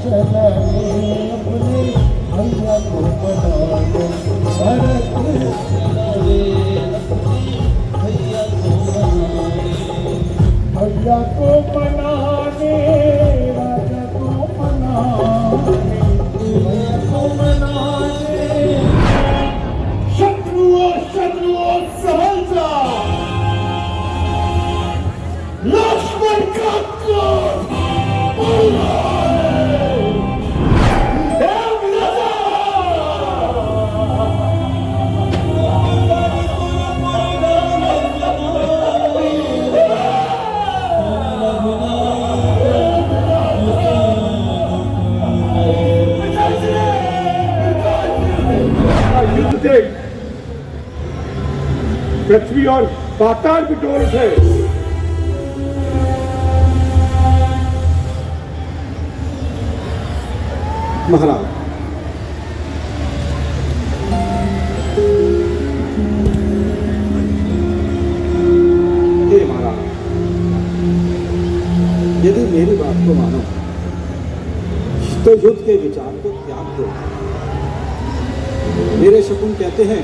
चले अपने भैया को मनाने, भरत चले भैया को मनाने, भैया को मनाने, राजा को मनाने, भैया को मनाने। शत्रुओं शत्रुओं समझ जाओ, लक्ष्मण का क्रोध बोला युद्ध देख, पृथ्वी और पाताल बिटोर है। महाराज, हे महाराज, यदि मेरी बात को मानो तो युद्ध के विचार को त्याग दो। मेरे शकुन कहते हैं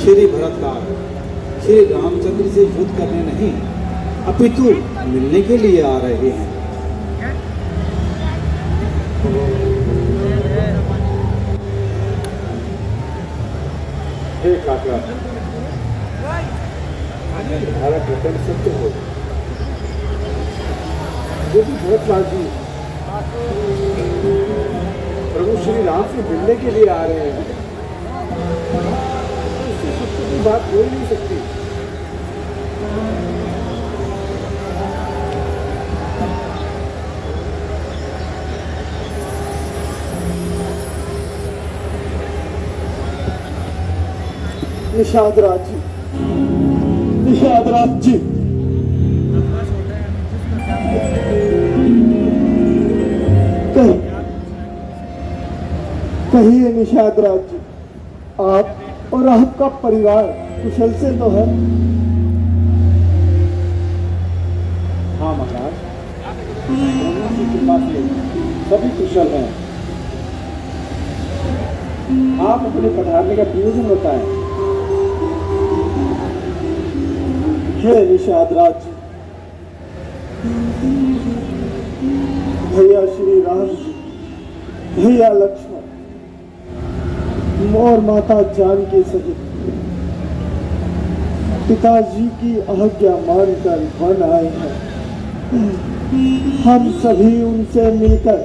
श्री भरतलाल श्री रामचंद्र से युद्ध करने नहीं अपितु मिलने के लिए आ रहे हैं। हे काका, तुम्हारा वचन सत्य हो। यदि भरतलाल जी प्रभु श्री राम से मिलने के लिए आ रहे हैं, इससे सत्य की बात हो ही नहीं सकती। निषादराज जी, निषादराज जी, कहिए निषादराज जी, आप और आपका परिवार कुशल से तो है? हाँ महाराज, प्रभु की कृपा से सभी कुशल हैं। आप अपने पधारने का प्रयोजन बताएं। हे निषादराज जी, भैया श्री राम जी, भैया लक्ष्मण और माता जानकी सहित पिताजी की आज्ञा मानकर वन आए हैं। हम सभी उनसे मिलकर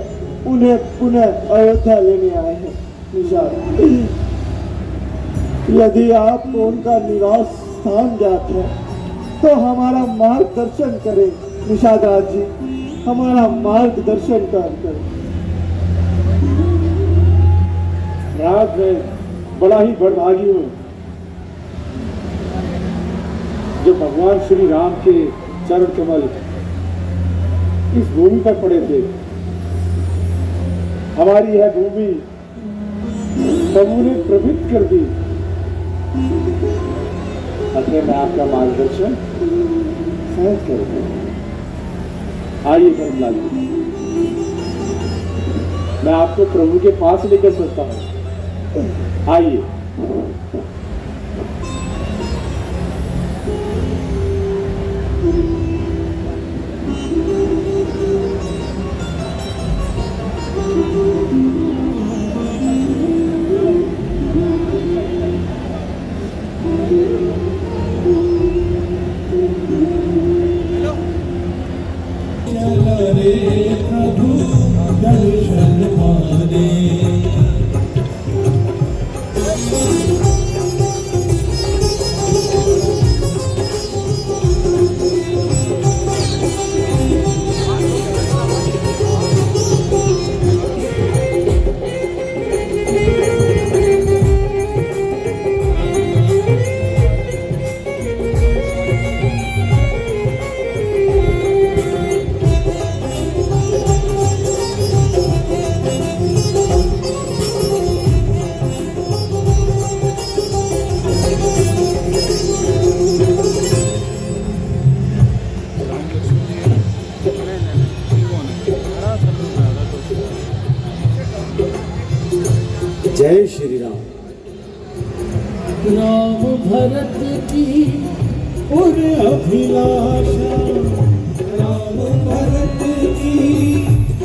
उन्हें पुनः अयोध्या लेने आए हैं। निषाद, यदि आपको उनका निवास स्थान ज्ञात है तो हमारा मार्गदर्शन करें। निषादराज जी, हमारा मार्गदर्शन करें। राज में बड़ा ही बड़भागी हूँ जो भगवान श्री राम के चरण कमल इस भूमि पर पड़े थे। हमारी यह भूमि प्रभु ने पवित्र कर दी। अतः मैं आपका मार्गदर्शन सहज करूंगा। आइए भरतलाल जी, मैं आपको प्रभु के पास लेकर चलता हूँ। आइए। प्रभु दर्शन माने। जय श्री राम। राम भरत की और अभिलाषा, राम भरत की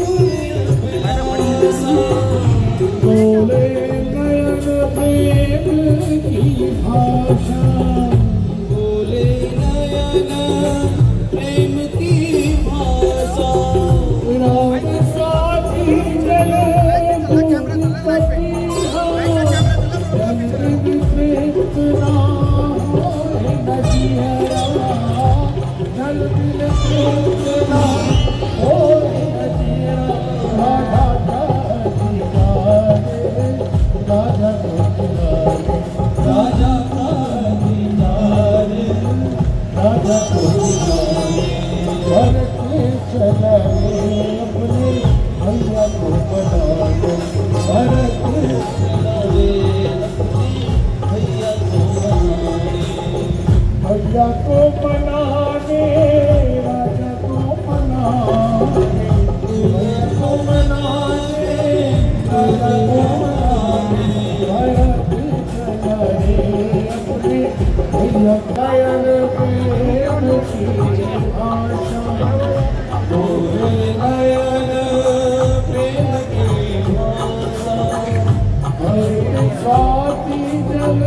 और अभिलाषा, बोले नयन प्रेम की भाषा, बोले नयन प्रेम की भाषा, राम साथी चले राजा को मनाने, राजा को मनाने, राजा को मनाने, राजा को मनाने, भरत चलाए अपने भैया नयन प्रेम की भाषा, बोले नयन प्रेम की भाषा, हरे साथी जल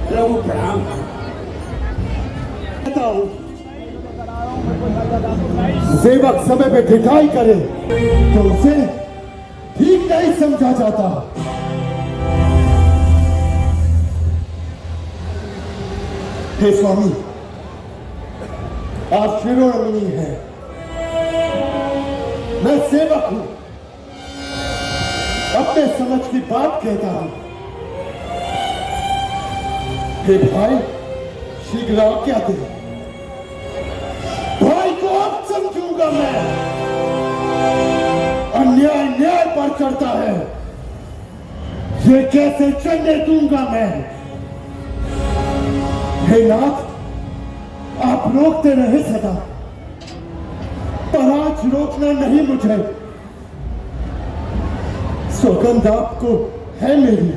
प्रभु प्रणाम। सेवक समय पे ढिठाई करे तो उसे ठीक नहीं समझा जाता। हे स्वामी, आप शिरोमणि हैं, मैं सेवक हूं, अपने समझ की बात कहता हूं। हे भाई, शीघ्र आज्ञा दे, भाई को अब समझूंगा मैं। अन्याय न्याय पर चढ़ता है, ये कैसे चलने दूंगा मैं। हे नाथ, आप रोकते रहे सदा, पर आज रोकना नहीं मुझे। सौगंध आपको है मेरी,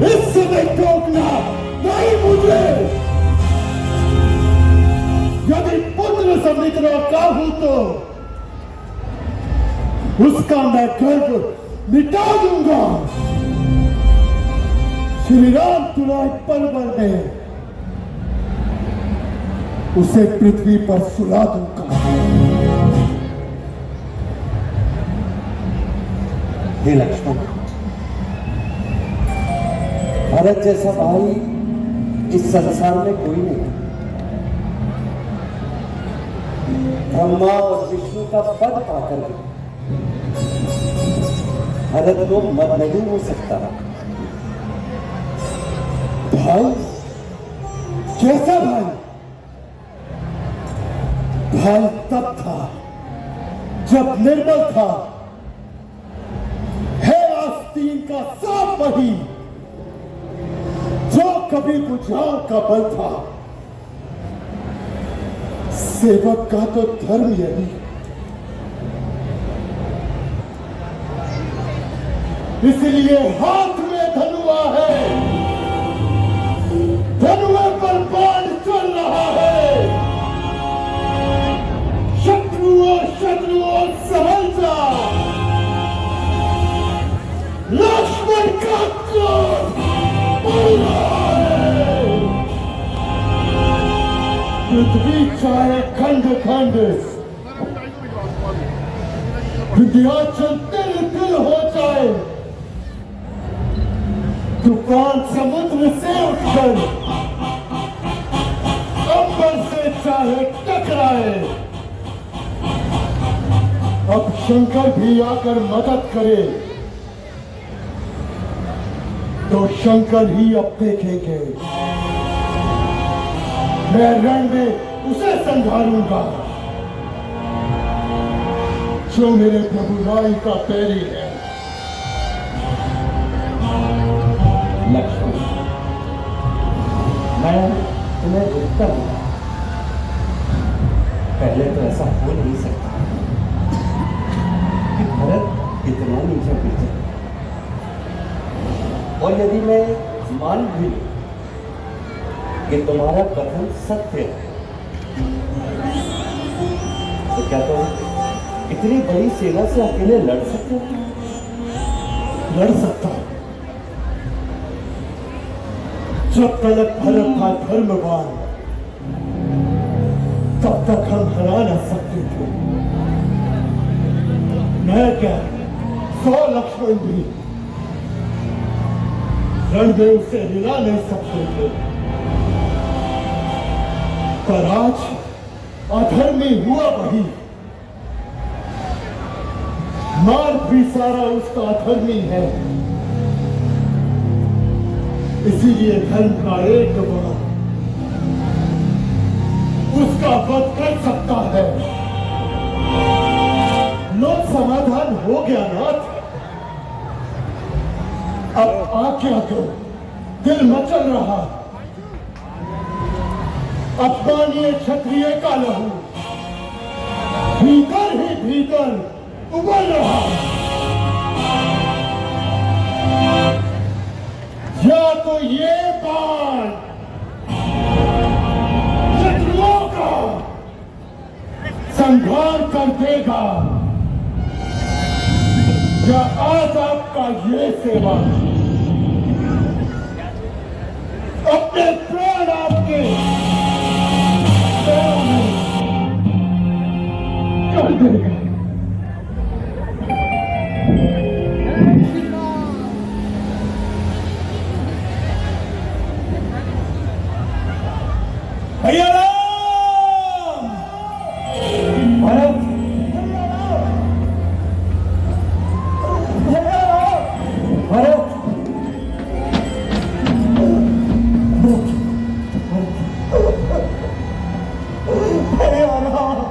इस समय टोकना नहीं मुझे। यदि पुत्र समित रोका हूं तो उसका मैं गर्व मिटा दूंगा। श्री राम तुराय पर्वत में उसे पृथ्वी पर सुला दूंगा। हे लक्ष्मण, भरत जैसा भाई इस संसार में कोई नहीं। ब्रह्मा और विष्णु का पद पाकर भरत को मत नहीं हो सकता। भाई कैसा भाई? भाई तब था जब निर्बल था, है आस्तीन का साफ वही जो कभी बुझाव का बल था। सेवक का तो धर्म यही, इसलिए हाथ में धनुआ है, धनुए पर बाण चल रहा है। शत्रुओं सहल जा, लक्ष्मण का क्रोध बढ़ रहा है। पृथ्वी चाहे खंड खंड, विंध्याचल तिल तिल हो जाए, तूफान समुद्र से उठकर अंबर से चाहे टकराए, अब शंकर भी आकर मदद करे तो शंकर ही अब देखेंगे। मैं रण में उसे संभालूंगा। जो मेरे प्रभु राय का पैरी है। लक्ष्मण, मैं तुम्हें रोकता हूं, पहले तो ऐसा हो नहीं सकता कि भरत इतना नीचे गिर जाए। और यदि मैं मान भी लूं कि तुम्हारा कथन सत्य है, तो क्या तुम इतनी बड़ी सेना से अकेले लड़ सकते हो? लड़ सकता हूं। जब तक भरत था धर्मवान, तब तक हम हरा न सकते थे। मैं क्या, 100 लक्ष्मण भी रण में उसे हिला नहीं सकते थे। पर आज अधर्मी हुआ वही, मार्ग भी सारा उसका अधर्मी है। इसीलिए धर्म का एक बार उसका वध कर सकता है। लोक समाधान हो गया नाथ, अब आज्ञा दो, दिल मचल रहा। अपमानीय क्षत्रिय का लहू भीतर ही भीतर उबल रहा। या तो ये बाण शत्रुओं का संहार कर देगा, या आज आपका ये सेवक अपने प्राण आपके पैरों में कर देगा। भैया राम! भरत! भरत! भैया राम!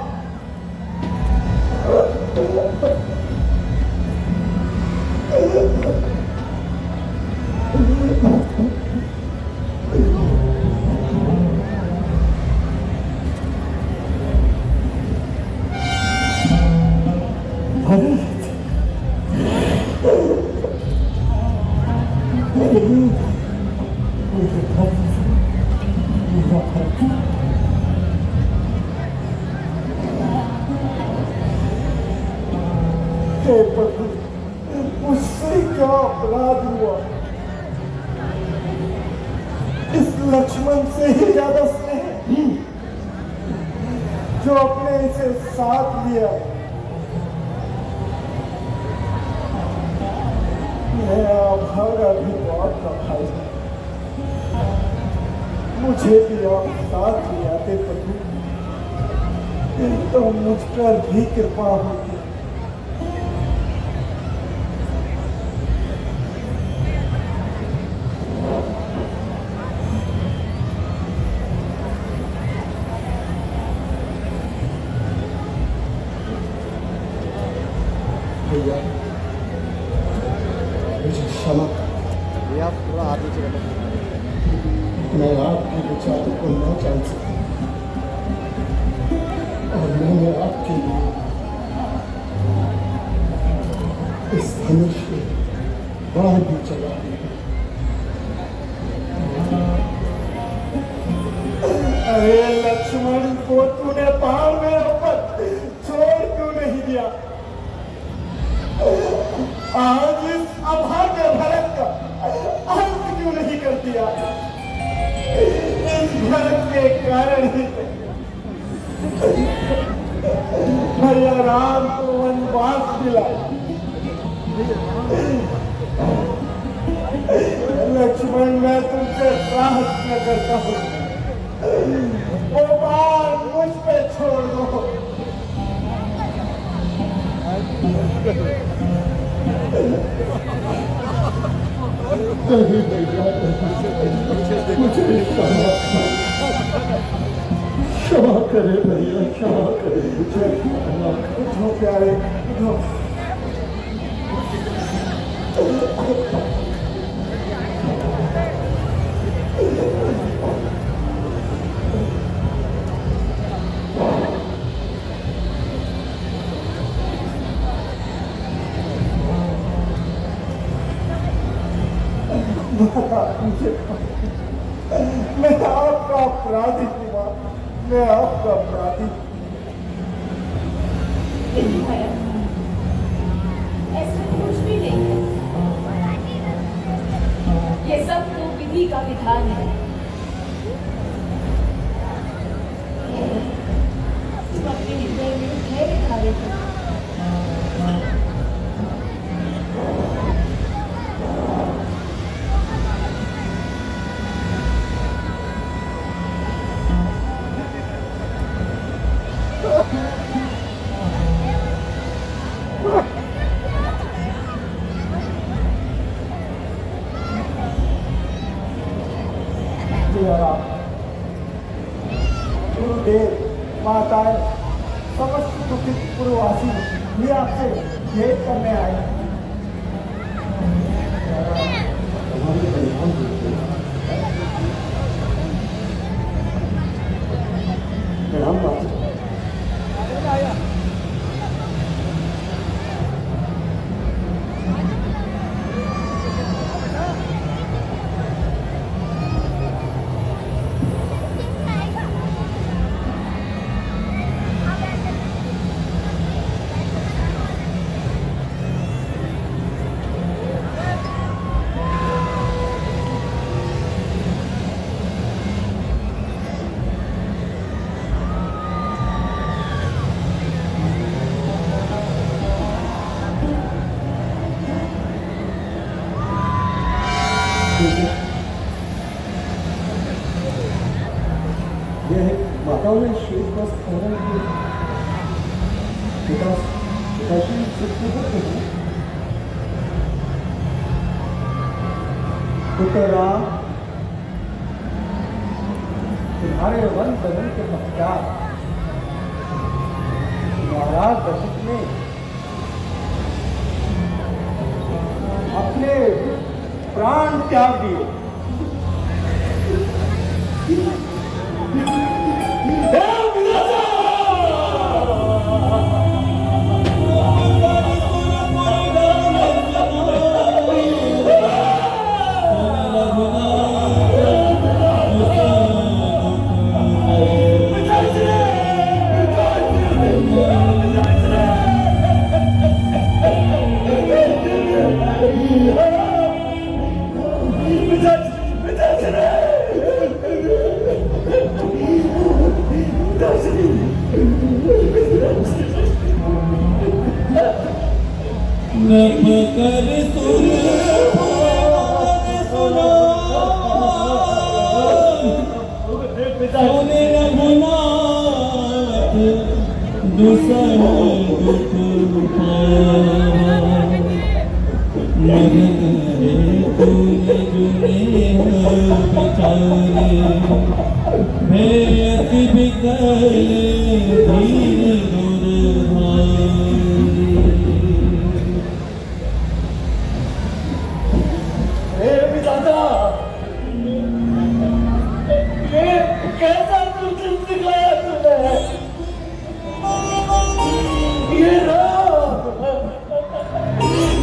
मुझसे क्या अपराध हुआ? इस लक्ष्मण से ही ज्यादा स्नेह जो अपने इसे साथ लिया। मैं आभारा भी बहुत था भाई, मुझे भी आप साथ ले आते प्रभु, तो मुझ पर भी कृपा होती। भैया मुझे क्षमा, मैं आपके विचारों को न जान सका और मैंने आपके लिए इस धनुष में बाण भी चला दिया। अरे लक्ष्मण को तूने बाण में छोड़ क्यों नहीं दिया? आज इस अभाग्य भरत का अंत क्यों नहीं कर दिया? इस भरत के कारण ही भैया राम को वनवास मिला। लक्ष्मण, मैं तुमसे प्रार्थना करता हूँ, वो बात मुझ पे छोड़ दो। मुझे क्षमा करे भैया, क्षमा करे मुझे। उठो प्यारे, उठो। मैं आपका अपराधी हूँ, मैं आपका अपराधी। नहीं भैया, ऐसा कुछ भी नहीं है। ये सब तो विधि का विधान है। तुम अपने हृदय में धैर्य धारे थे। गुरुदेव, माताएं, समस्त दुखित पूर्ववासी ये आपसे भेंट करने आए हैं। प्रणाम माता। यह माताओं ने शेष बस खनन की पिताश्री सुखपूर्वक हैं। पुत्रराम, तुम्हारे वन गमन के पश्चात महाराज दशरथ ने अपने प्राण त्याग दिए। कर सुन सुनो सोने रघुनाथ दूसर दुख मदन रे तूने जुने बिचारे भेयति बिकल धीर दुर्भारी। कैसा तुझे सिखाया तूने? ये राम,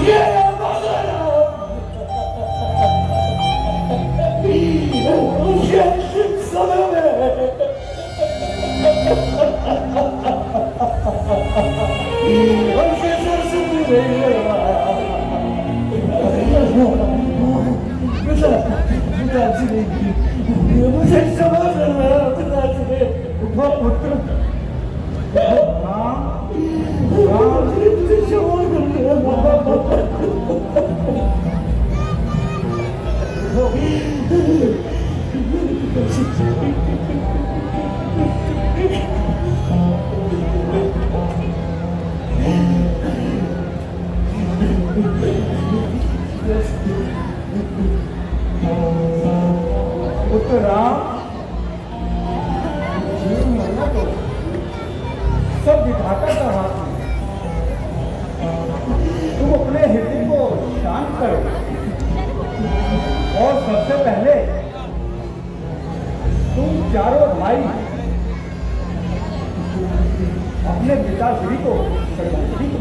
ये मुझे समय में उनके सर से भी नहीं पिताजी मुझे क्षमा करना पिताजी। उठो पुत्र, राम राम जी मुझे क्षमा पुत्र राम, जीवन मरना तुम चारों भाई अपने पिताश्री को श्रद्धांजलि दो।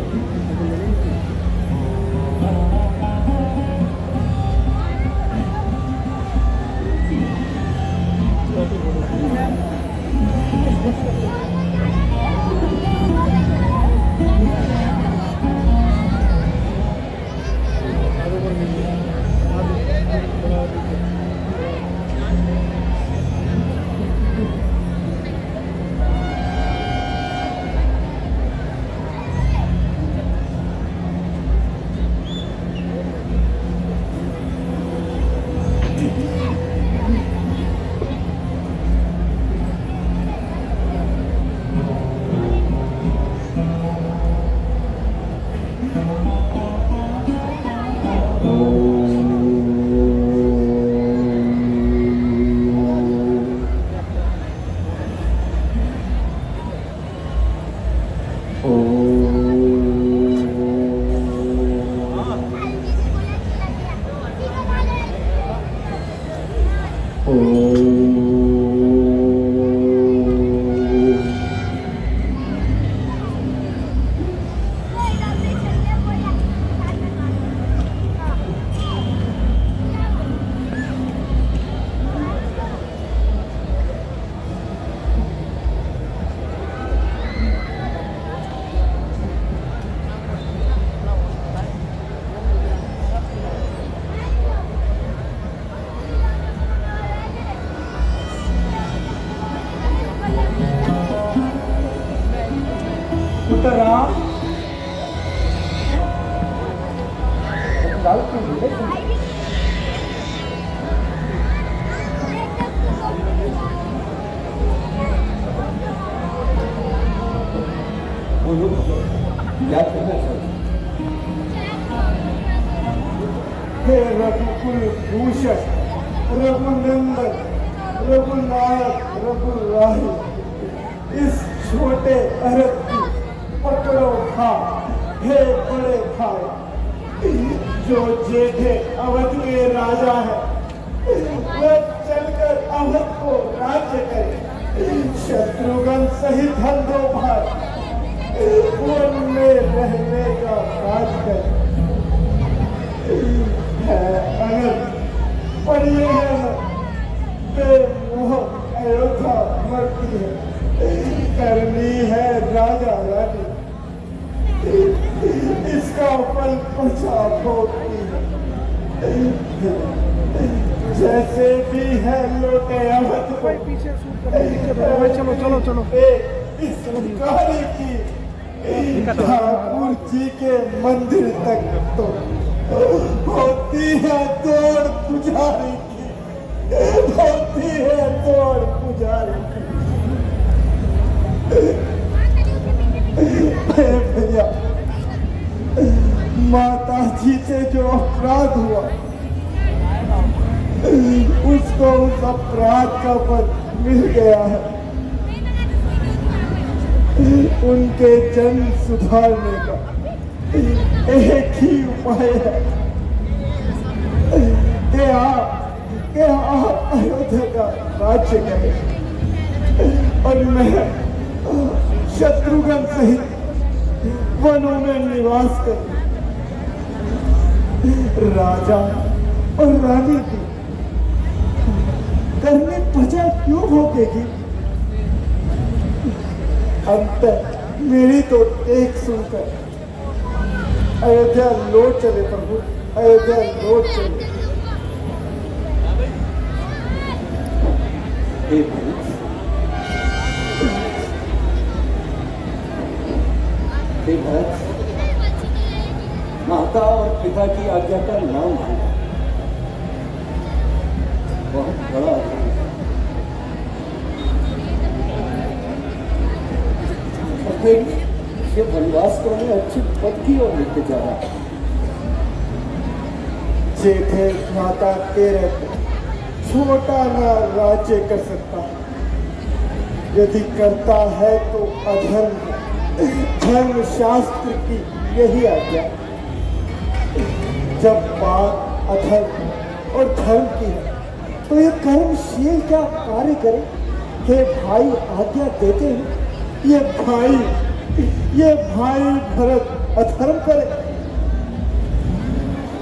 क्या कहना चाहते? हे रघुकुल भूषण, रघुनंदन, रघुनायक, रघुराही, इस छोटे अरब की पकड़ो खा। हे बड़े भाई, जो जेठे अवध के राजा है वह चलकर अवध को राज्य करे। शत्रुघ्न सहित हम दो भाई वन में रहने का काज करे। अगर पढ़िए है बेमोह अयोध्या मरती है, करनी है राजा रानी, इसका फल पचा भोगती है। जैसे भी है लोटे अवध को पीछे चलो चलो चलो इस गाड़ी की ठाकुर जी के मंदिर तक तो होती है दौड़ पुजारी की, होती है दौड़ पुजारी की। भैया, माता जी से जो अपराध हुआ उसको उस अपराध का फल मिल गया है। उनके जन्म सुधारने का एक ही उपाय है कि आप अयोध्या का राज्य करें और मैं शत्रुघ्न सहित वनों में निवास करूं। राजा और रानी की करने प्रजा क्यों भोगेगी? अंत मेरी तो एक सुनकर अयोध्या लौट चले प्रभु, अयोध्या लौट चले। माता और पिता की आज्ञा का नाम मांगा, बहुत बड़ा और फिर ये वनवास को हमें अच्छी पद की ओर लेके जा रहा है। जेठे माता तेरे को छोटा ना राज्य कर सकता, यदि करता है तो अधर्म है। धर्म शास्त्र की यही आज्ञा। जब बात अधर्म और धर्म की है तो ये कर्मशील क्या कार्य करे? हे भाई आज्ञा देते हैं, ये भाई भरत अधर्म करे।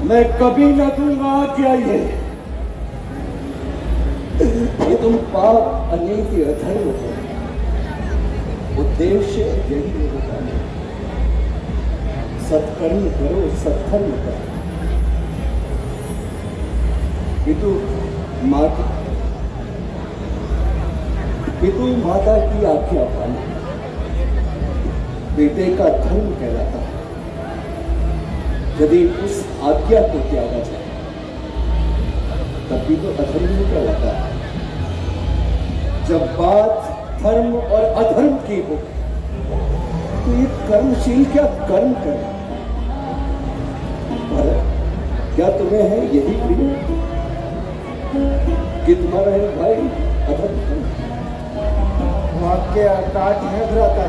मैं कभी न दूंगा आज्ञा ये तुम पाप अनीति अधर्म हो, उद्देश्य यही होता है, सत्कर्म करो सत्कर्म करो। पितु माता की आज्ञा पालना बेटे का धर्म कहलाता है। यदि उस आज्ञा को त्यागा जाए तभी तो अधर्म कहलाता है। जब बात धर्म और अधर्म की हो तो ये कर्मशील क्या कर्म करे? पर क्या तुम्हें है यही प्रिय कि तुम्हारा है भाई अधर्म करे? वाक्य अकाट है भ्राता,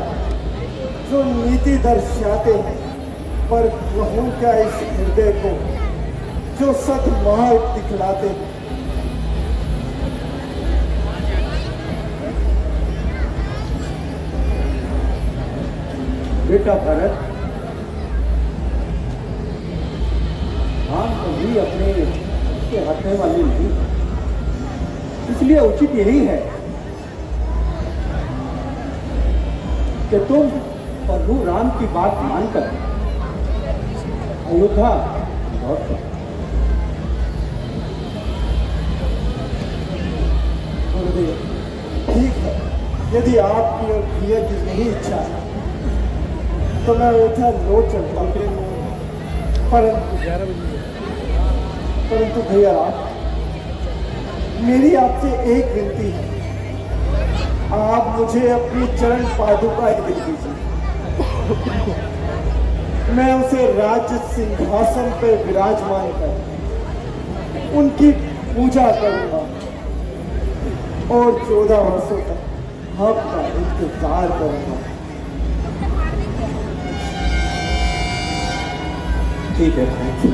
जो नीति दर्शाते हैं, पर कहूं क्या इस हृदय को जो सदमार्ग दिखलाते हैं। बेटा भरत, हाँ कभी अपने के हटने वाली नहीं, इसलिए उचित यही है कि तुम प्रभु राम की बात मानकर अयोध्या लौट जाओ। ठीक है, यदि आपकी और प्रिय की यही इच्छा है तो मैं अयोध्या लौट चलता हूँ। परंतु भैया मेरी आपसे एक विनती है, आप मुझे अपनी चरण पादुका दे दीजिए। मैं उसे राज्य सिंहासन पर विराजमान कर उनकी पूजा करूंगा और 14 वर्षों तक आपका इंतजार करूंगा। ठीक है भाई।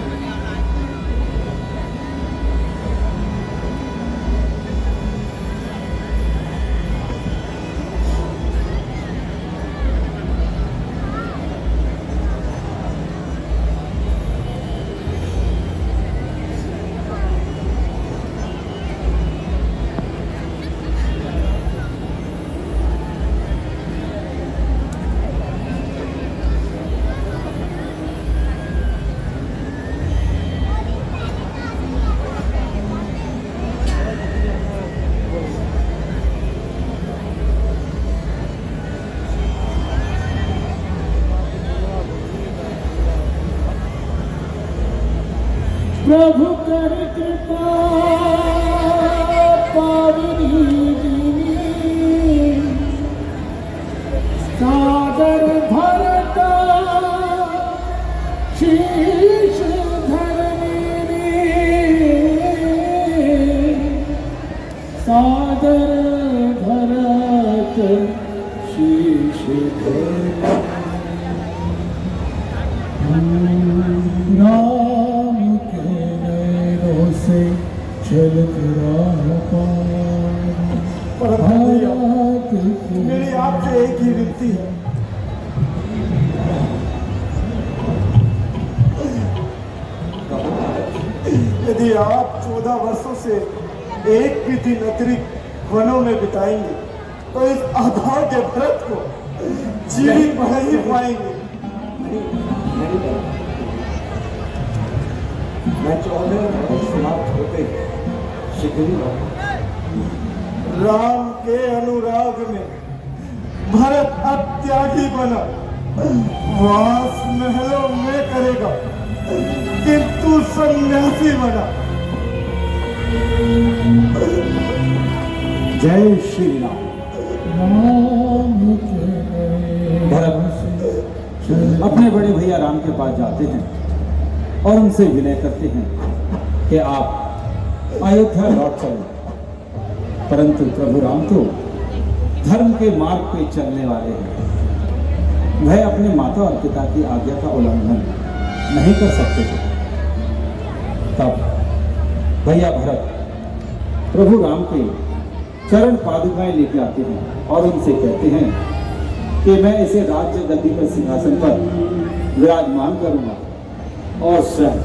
प्रभु कर कृपा पावनी दीनी, सादर भरता शीश धरनी, सादर भरत शीश धरनी। राम के नैनों से छलक रहा परंतु भैया, मेरी आपसे एक ही विनती है, यदि आप 14 वर्षों से एक भी दिन अतिरिक्त वनों में बिताएंगे तो इस अभाग्य भरत को जीवित बना ही पाएंगे। मैं 14 वर्ष समाप्त होते शीघ्र राम के अनुराग में भरत अब त्यागी बना, वास महलों में करेगा, किंतु सन्यासी बना। जय श्री राम। भरत अपने बड़े भैया राम के पास जाते हैं और उनसे विनय करते हैं कि आप अयोध्या लौट चलो। परंतु प्रभु राम तो धर्म के मार्ग पे चलने वाले हैं, वह अपने माता और पिता की आज्ञा का उल्लंघन नहीं कर सकते थे। तब भैया भरत प्रभु राम के चरण पादुकाएं लेके आते हैं और उनसे कहते हैं कि मैं इसे राज्य गद्दी पर सिंहासन पर विराजमान करूंगा और स्वयं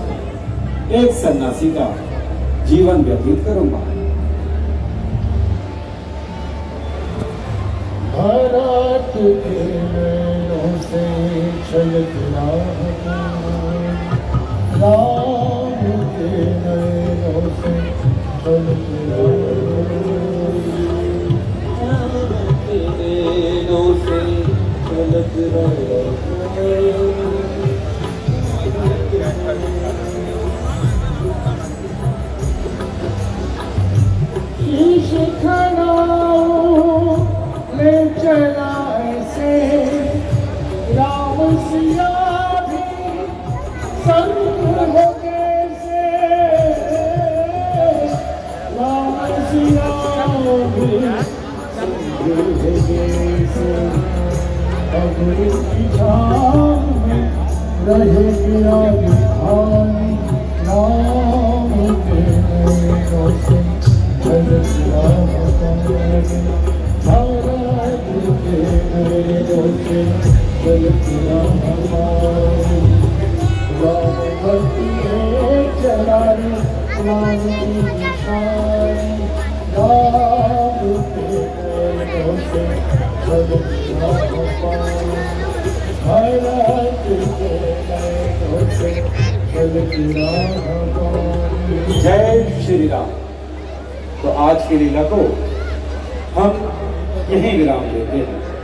एक सन्यासी का जीवन व्यतीत करूंगा। भारत के नैनों से छलक रहा राम के नैनों से छलक नैनों से छलक शीश खड़ाओ ले चला ऐसे राम सिया भी संग हो कैसे राम सिया भी संग हो कैसे अब इसकी छाँव में रहेगा बिहारी राम के नैनों से झलक रहा भारत के नैनों से झलक रहा राम भक्ति में चला रे राम की निशानी राम के नैनों से झलक रहा भारत के नैनों से झलक रहा। जय श्री राम। तो आज की लीला को हम यहीं विराम देते हैं।